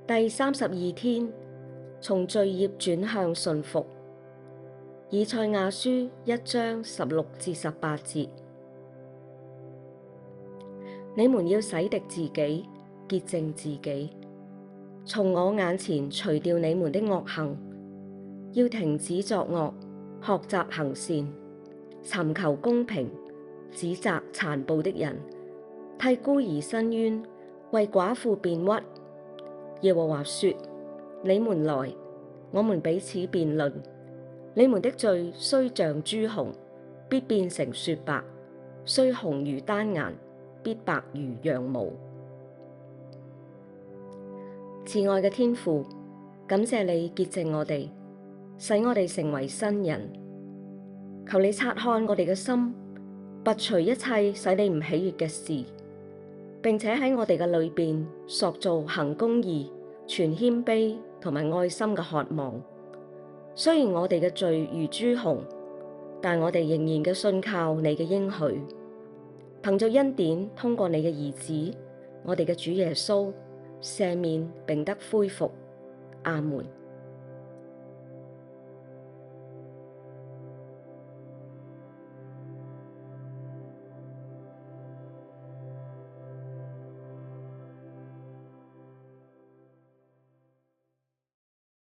第32天，從罪孽轉向信服。以賽亞書1章16至18節：你們要洗滌自己，潔淨自己，從我眼前除掉你們的惡行，要停止作惡，學習行善，尋求公平，指責殘暴的人，替孤兒伸冤，為寡婦辯屈。耶和華說：你們來，我們彼此辯論。你們的罪雖像朱紅，必變成雪白；雖紅如丹顏，必白如羊毛。慈愛嘅天父，感謝你潔淨我哋，使我哋成為新人。求你察看我哋嘅心，拔除一切使你唔喜悅嘅事，並且喺我哋嘅裏邊塑造行公義、存謙卑同埋愛心嘅渴望。雖然我哋嘅罪如朱紅，但我哋仍然嘅信靠你嘅應許，憑着恩典通過你嘅兒子，我哋嘅主耶穌赦免並得恢復。阿門。